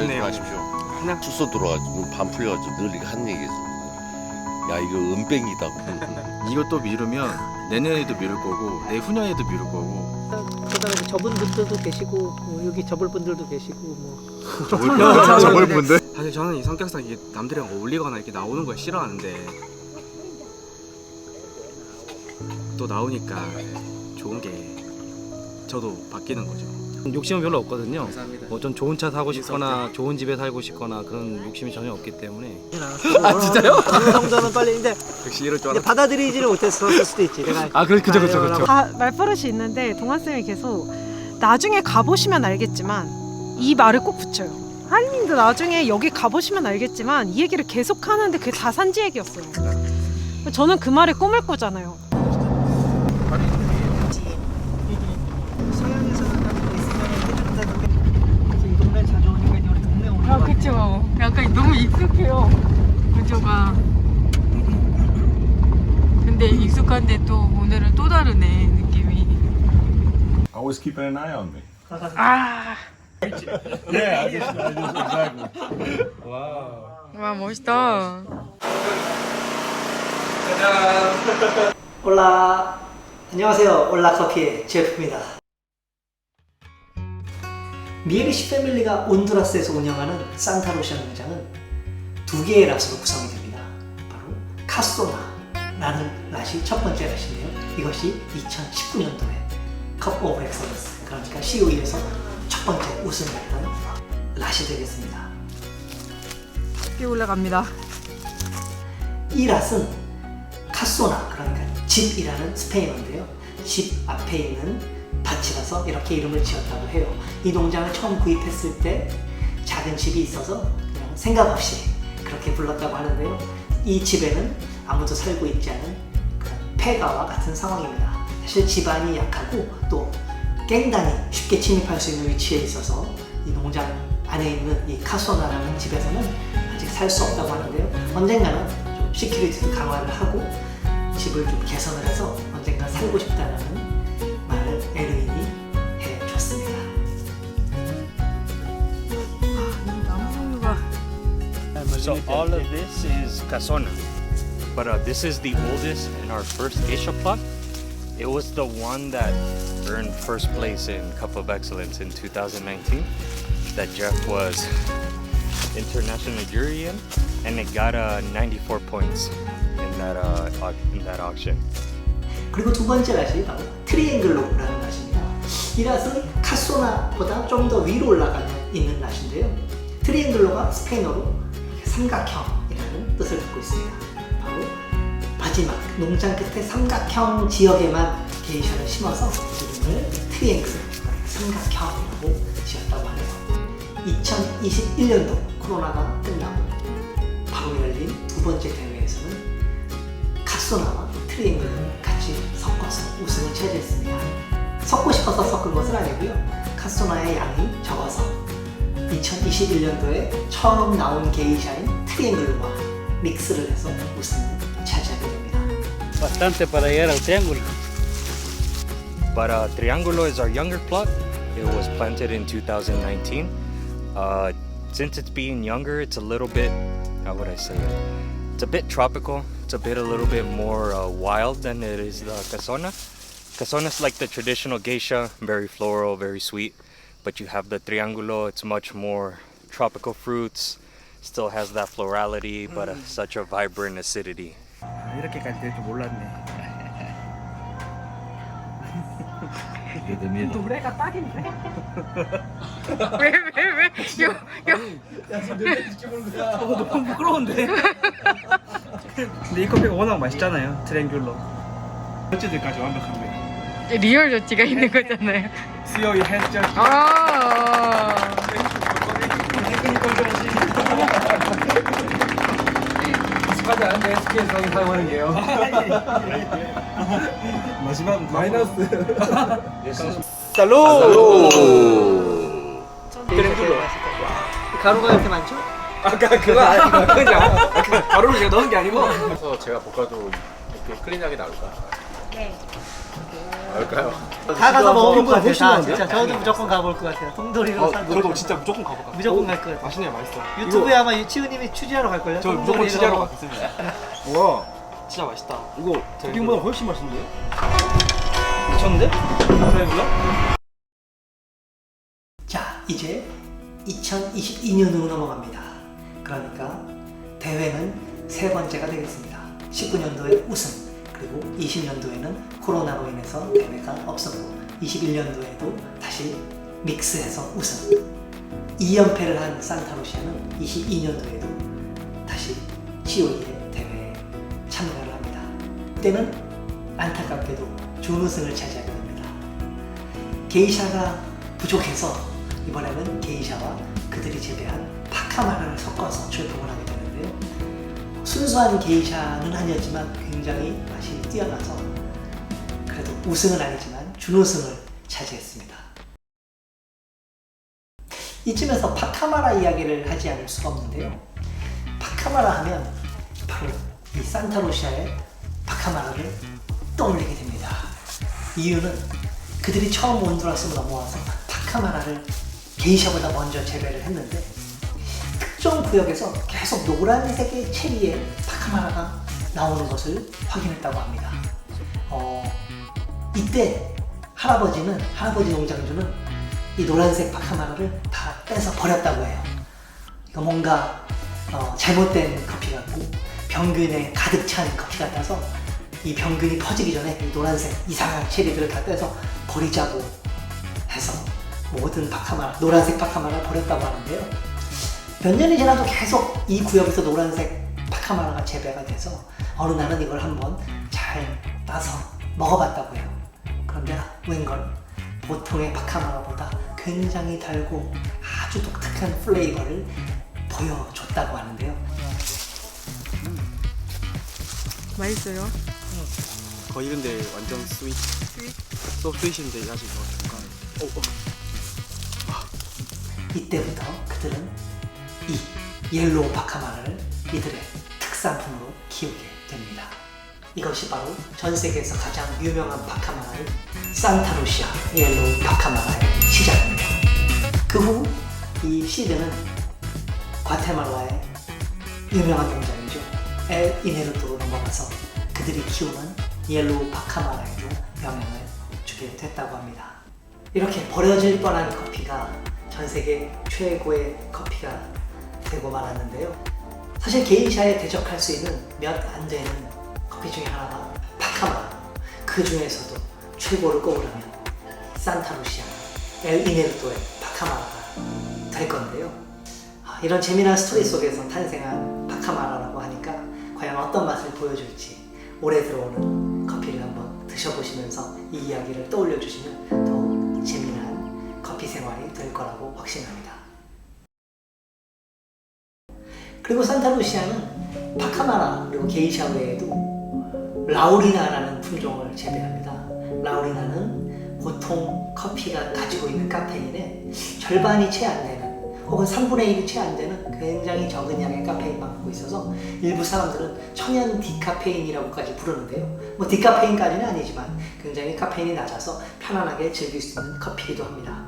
아쉽네요. 아쉽죠. 그냥 추서 들어가지고 반 풀려가지고 늘 이렇게 한 얘기에서 야 이거 은뱅이다. 이것도 미루면 내년에도 미룰 거고 내후년에도 미룰 거고. 그다음에 저분들도 계시고 뭐 여기 접을 분들도 계시고 뭐 저걸 분들. 사실 저는 이 성격상 이게 남들이랑 어울리거나 이렇게 나오는 걸 싫어하는데 또 나오니까 좋은 게 저도 바뀌는 거죠. 욕심은 별로 없거든요. 감사합니다. 뭐 좀 좋은 차 사고 싶거나 좋은 집에 살고 싶거나 그런 욕심이 전혀 없기 때문에. 아 진짜요? 어느 정도는 빨리 이제 역시 이럴 줄 이제 받아들이지를 못했을 수도 있지. 내가 그죠. 말버릇이 있는데 동환쌤이 계속 나중에 가보시면 알겠지만 이 말을 꼭 붙여요. 하리님도 나중에 여기 가보시면 알겠지만 이 얘기를 계속 하는데 그게 다 산지 얘기였어요. 저는 그 말에 꿈을 꾸잖아요. 서양에서는 가지고 있으면 해준다는 그래서 이 동네 자주 오니까 이제 우리 동네 오는 거 같아. 그쵸. 약간 너무 익숙해요. 구조가. 근데 익숙한데 또 오늘은 또 다르네 느낌이. Always keeping an eye on me. 아. Yeah, I just exactly. 와 멋있다. 올라 안녕하세요. 올라 커피의 제프입니다. 미에리시 패밀리가 온두라스에서 운영하는 산타루시아 농장은 두 개의 낫으로 구성이 됩니다. 바로 카소나라는 낫이 첫 번째 낫인데요. 이것이 2019년도에 컵 오브 엑설런스, 그러니까 COE에서 첫 번째 우승을 했던 낫이 되겠습니다. 비 올라갑니다. 이 낫은 카소나, 그러니까 집이라는 스페인어인데요. 집 앞에 있는 밭이라서 이렇게 이름을 지었다고 해요. 이 농장을 처음 구입했을 때 작은 집이 있어서 그냥 생각 없이 그렇게 불렀다고 하는데요. 이 집에는 아무도 살고 있지 않은 그런 폐가와 같은 상황입니다. 사실 집안이 약하고 또 깽단이 쉽게 침입할 수 있는 위치에 있어서 이 농장 안에 있는 이 카소나라는 집에서는 아직 살 수 없다고 하는데요. 언젠가는 좀 시큐리티도 강화를 하고 집을 좀 개선을 해서 언젠가 살고 싶다는 말을 에르윈이 해줬습니다. 나무 종류가. So all of this is casona, but this is the oldest and our first geisha plot. It was the one that earned first place in Cup of Excellence in 2019 that Jeff was international jury in, and it got 94 points in that auction. 그리고 두 번째 낫이 바로 트리앵글로라는 낫입니다. 이 낫은 카소나보다 좀 더 위로 올라가 있는 낫인데요. 트리앵글로가 스페인어로 삼각형이라는 뜻을 갖고 있습니다. 바로 마지막 농장 끝에 삼각형 지역에만 게이샤를 심어서 이름을 트리앵글, 삼각형이라고 지었다고 하네요. 2021년도 코로나가 끝나고 바로 열린 두 번째 대회에서는 카소나와 트리앵글을 같이 섞어서 우승을 차지했습니다. 섞고 싶어서 섞은 것은 아니고요. 카소나의 양이 적어서 2021년도에 처음 나온 게이샤인 트리앵글과 믹스를 해서 우승을 차지하게 됩니다. Bastante para llegar al triángulo. But Triangulo is our younger plot. It was planted in 2019. Since it's being younger, it's a little bit, how would I say it? It's a bit tropical. It's a little bit more wild than it is the Casona. Casona is like the traditional geisha, very floral, very sweet. But you have the Triangulo, it's much more tropical fruits, still has that florality, but such a vibrant acidity. 이렇게까지 될 줄 몰랐네. 노래가 딱인데? 왜? 너무 부끄러운데. 근데 이 커피가 워낙 맛있잖아요. 트랭귤러. 저지들까지 완벽한데. 리얼 저지가 있는 거잖아요. 수요일 헬스 저지. 아. 익숙하지 않은데 SK에서 사용하는 게요. 마지막 마이너스. 살로! 트리앵글로. 가루가 이렇게 많죠? 아까 그거 아니고 그냥 가루를 제가 넣은 게 아니고. 그래서 제가 볶아도 이렇게 클린하게 나올까? 네. 갈까요? 다 가서 먹어볼 것 같아요. 훨씬 다 나은데요? 진짜 저도 무조건 가볼 것 같아요. 통돌이로 살고 그래도 진짜 무조건 가볼까? 무조건 갈 것 같아요. 맛있네요, 맛있어. 유튜브에 아마 치우님이 취재하러 갈 걸요. 저 무조건 취재하러 가겠습니다. 와 진짜 맛있다. 이거 토핑보다 훨씬 맛있는데요? 미쳤는데? 그래요? 자, 이제 2022년으로 넘어갑니다. 그러니까 대회는 세 번째가 되겠습니다. 19년도에 우승, 그리고 20년도에는 코로나로 인해서 대회가 없었고 21년도에도 다시 믹스해서 우승. 2연패를 한 산타루시아는 22년도에도 다시 COE의 대회에 참가를 합니다. 그때는 안타깝게도 준우승을 차지하게 됩니다. 게이샤가 부족해서 이번에는 게이샤와 그들이 재배한 파카마라를 섞어서 출품을 하게 되는데요. 순수한 게이샤는 아니었지만 굉장히 맛이 뛰어나서 그래도 우승은 아니지만 준우승을 차지했습니다. 이쯤에서 파카마라 이야기를 하지 않을 수가 없는데요. 파카마라 하면 바로 이 산타루시아의 파카마라를 떠올리게 됩니다. 이유는 그들이 처음 온두라스로 넘어와서 파카마라를 게이샤보다 먼저 재배를 했는데 특정 구역에서 계속 노란색의 체리에 파카마라가 나오는 것을 확인했다고 합니다. 이때 할아버지 농장주는 이 노란색 파카마라를 다 떼서 버렸다고 해요. 이거 뭔가 잘못된 커피 같고 병균에 가득 찬 커피 같아서 이 병균이 퍼지기 전에 이 노란색 이상한 체리들을 다 떼서 버리자고 해서 모든 파카마라, 노란색 파카마라를 버렸다고 하는데요. 몇 년이 지나도 계속 이 구역에서 노란색 파카마라가 재배가 돼서 어느 날은 이걸 한번 잘 따서 먹어봤다고 해요. 그런데 웬걸 보통의 파카마라보다 굉장히 달고 아주 독특한 플레이버를 보여줬다고 하는데요. 맛있어요. 거의 근데 완전 스윗. 또 스윗인데 사실 더 중간. 이때부터 그들은 이 옐로우 파카마라를 이들의 특산품으로 키우게 됩니다. 이것이 바로 전 세계에서 가장 유명한 파카마라인 산타루시아 옐로우 파카마라의 시작입니다. 그 후 이 시드는 과테말라의 유명한 농장이죠. 엘 이네르토로 넘어가서 그들이 키우는 옐로우 파카마라에도 영향을 주게 됐다고 합니다. 이렇게 버려질 뻔한 커피가 전 세계 최고의 커피가 되고 말았는데요. 사실 게이샤에 대적할 수 있는 몇 안 되는 커피 중에 하나가 파카마라. 그 중에서도 최고를 꼽으라면 산타루시아 엘 이네르토의 파카마라가 될 건데요. 이런 재미난 스토리 속에서 탄생한 파카마라라고 하니까 과연 어떤 맛을 보여줄지 올해 들어오는 커피를 한번 드셔보시면서 이 이야기를 떠올려 주시면 더욱 재미난 커피 생활이 될 거라고 확신합니다. 그리고 산타루시아는 파카마라 그리고 게이샤 외에도 라우리나라는 품종을 재배합니다. 라우리나는 보통 커피가 가지고 있는 카페인의 절반이 채 안 되는 혹은 3분의 1이 채 안 되는 굉장히 적은 양의 카페인만 갖고 있어서 일부 사람들은 천연 디카페인이라고까지 부르는데요. 뭐 디카페인까지는 아니지만 굉장히 카페인이 낮아서 편안하게 즐길 수 있는 커피이기도 합니다.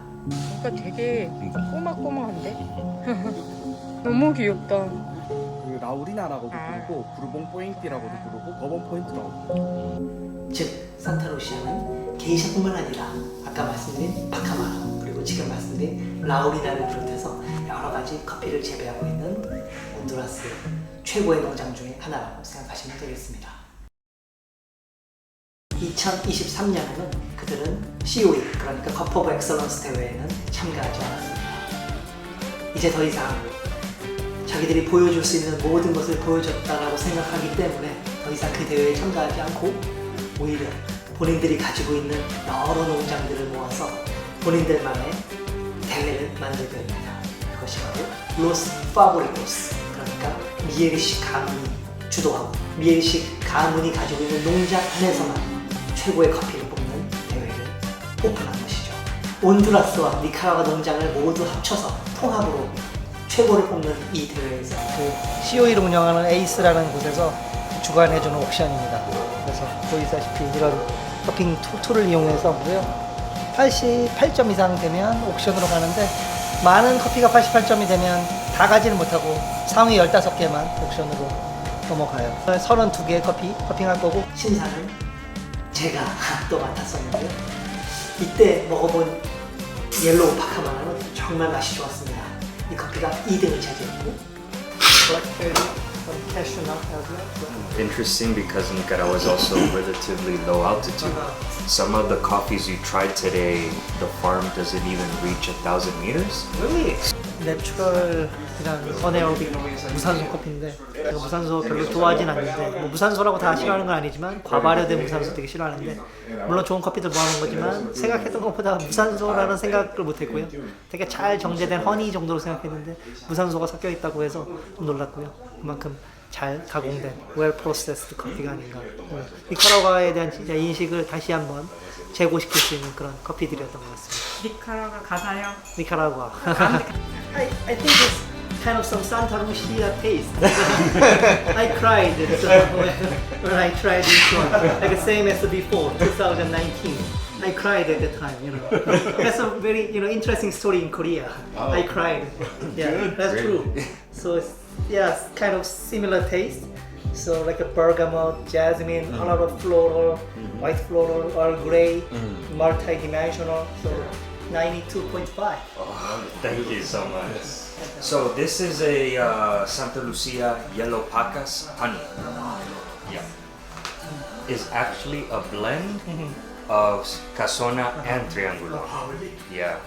그러니까 되게 꼬막꼬막한데? 너무 귀엽다. 그 라우리나라고도 부르고 부르봉 포인트라고도 부르고 버번 포인트라고. 즉 산타루시아는 게이샤뿐만 아니라 아까 말씀드린 파카마라 그리고 지금 말씀드린 라우리나를 비롯해서 여러 가지 커피를 재배하고 있는 온두라스 최고의 농장 중에 하나라고 생각하시면 되겠습니다. 2023년에는 그들은 COE 그러니까 컵 오브 엑설런스 대회에는 참가하지 않았습니다. 이제 더 이상 자기들이 보여줄 수 있는 모든 것을 보여줬다라고 생각하기 때문에 더 이상 그 대회에 참가하지 않고 오히려 본인들이 가지고 있는 여러 농장들을 모아서 본인들만의 대회를 만들게 됩니다. 그것이 바로 로스 파브리코스 그러니까 미에리시 가문이 주도하고 미에리시 가문이 가지고 있는 농장 안에서만 최고의 커피를 뽑는 대회를 오픈한 것이죠. 온두라스와 니카라과 농장을 모두 합쳐서 통합으로 최고를 뽑는 이 대회에서 그 COE를 운영하는 에이스라는 곳에서 주관해주는 옥션입니다. 그래서 보이시다시피 이런 커핑 툴을 이용해서 하고요. 88점 이상 되면 옥션으로 가는데 많은 커피가 88점이 되면 다 가지는 못하고 상위 15개만 옥션으로 넘어가요. 32개 커피 커핑할 거고 심사는 제가 또 맡았었는데요. 이때 먹어본 옐로우 파카마라는 정말 맛이 좋았습니다. 이 커피가 2등을 차지했고 Interesting because Nicaragua is also relatively low altitude. Some of the coffees you tried today, the farm doesn't even reach 1,000 meters. really? 내추럴이란 어네어빅 무산소 커피인데 제가 무산소 별로 좋아하진 않는데 뭐 무산소라고 다 싫어하는 건 아니지만 과발효된 무산소 되게 싫어하는데 물론 좋은 커피들 모아놓은 거지만 생각했던 것보다 무산소라는 생각을 못했고요. 되게 잘 정제된 허니 정도로 생각했는데 무산소가 섞여 있다고 해서 좀 놀랐고요. 그만큼 잘 가공된 well processed 커피가 아닌가. 니카라과에 대한 진짜 인식을 다시 한번 재고시킬 수 있는 그런 커피들이었던 것 같습니다. 니카라가 가나요? Nicaragua. I think it's kind of some Santa Lucia taste. I cried when I tried this one. Like the same as before, 2019. I cried at the time, you know. That's a very, interesting story in Korea. I cried. Yeah, that's true. So it's, yeah, it's kind of similar taste. So like a bergamot, jasmine, a lot of floral, white floral, Earl Grey, multi-dimensional. So 92.5. Thank you so much. So this is a Santa Lucia Yellow Pacas honey. Yeah. It's actually a blend of Casona and Triangulo. Yeah.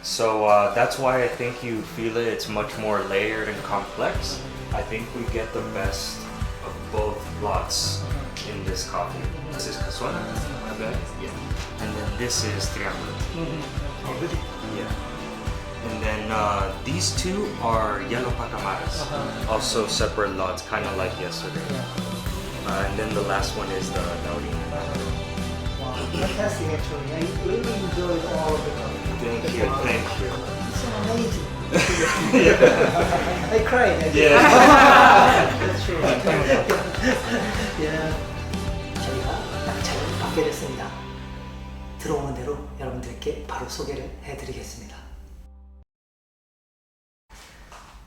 So that's why I think you feel it. It's much more layered and complex. I think we get the best of both lots in this coffee. This is Casona, okay? Yeah. And then this is Triangulo. Yeah. And then these two are yellow pacamaras, also separate lots, kind of like yesterday. And then the last one is the Laurina. Wow, fantastic actually. I really enjoyed all of the coffee. Thank you, thank you. It's so amazing. I cried. Yeah. That's true. Yeah. 저희가 낙차를 받게 됐습니다. 들어오는 대로 여러분들께 바로 소개를 해드리겠습니다.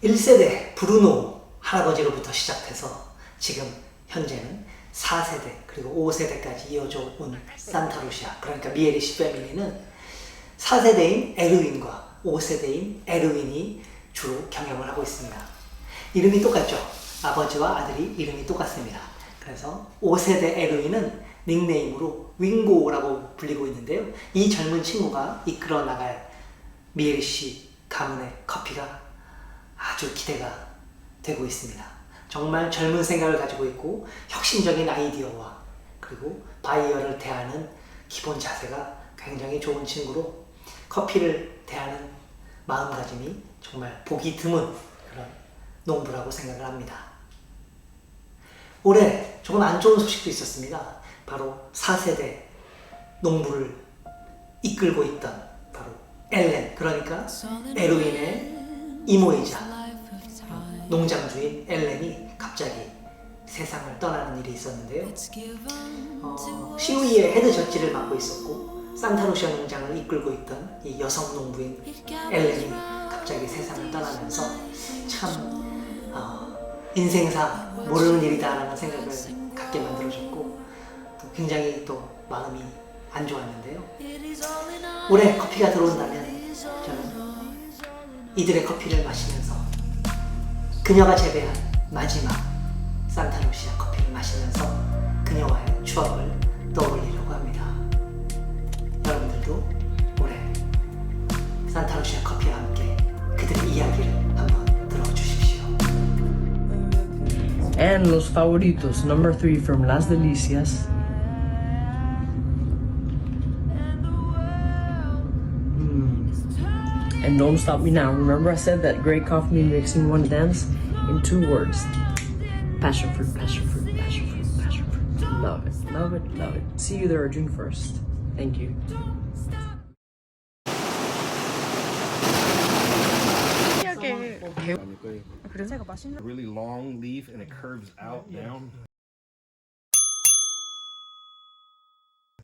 1세대 브루노 할아버지로부터 시작해서 지금 현재는 4세대 그리고 5세대까지 이어져 온 산타루시아, 그러니까 미에리시 패밀리는 4세대인 에르윈과 5세대인 에르윈이 주로 경영을 하고 있습니다. 이름이 똑같죠? 아버지와 아들이 이름이 똑같습니다. 그래서 5세대 에르윈은 닉네임으로 윙고라고 불리고 있는데요. 이 젊은 친구가 이끌어 나갈 미에리시 가문의 커피가 아주 기대가 되고 있습니다. 정말 젊은 생각을 가지고 있고 혁신적인 아이디어와 그리고 바이어를 대하는 기본 자세가 굉장히 좋은 친구로 커피를 대하는 마음가짐이 정말 보기 드문 그런 농부라고 생각을 합니다. 올해 조금 안 좋은 소식도 있었습니다. 바로 4세대 농부를 이끌고 있던 바로 엘렌, 그러니까 에르윈의 이모이자 농장주인 엘렌이 갑자기 세상을 떠나는 일이 있었는데요. 시우이의 헤드 저지를 맡고 있었고 산타루시아 농장을 이끌고 있던 이 여성 농부인 엘렌이 갑자기 세상을 떠나면서 참 인생사 모르는 일이다라는 생각을 갖게 만들어줬고 또 굉장히 또 마음이 안 좋았는데요. 올해 커피가 들어온다면 저는 이들의 커피를 마시면서 그녀가 재배한 마지막 산타루시아 커피를 마시면서 그녀와의 추억을 떠올리려고 합니다. 여러분들도 올해 산타루시아 커피와 함께 그들의 이야기를 한번 들어주십시오. And los favoritos, number 3 from Las Delicias. And don't stop me now. Remember I said that great coffee means mixing one dance in 2 words. Passion fruit, passion fruit, passion fruit, passion fruit. Love it, love it, love it. See you there June 1st. Thank you. 신기하게 배우. A really long leaf and it curves out down.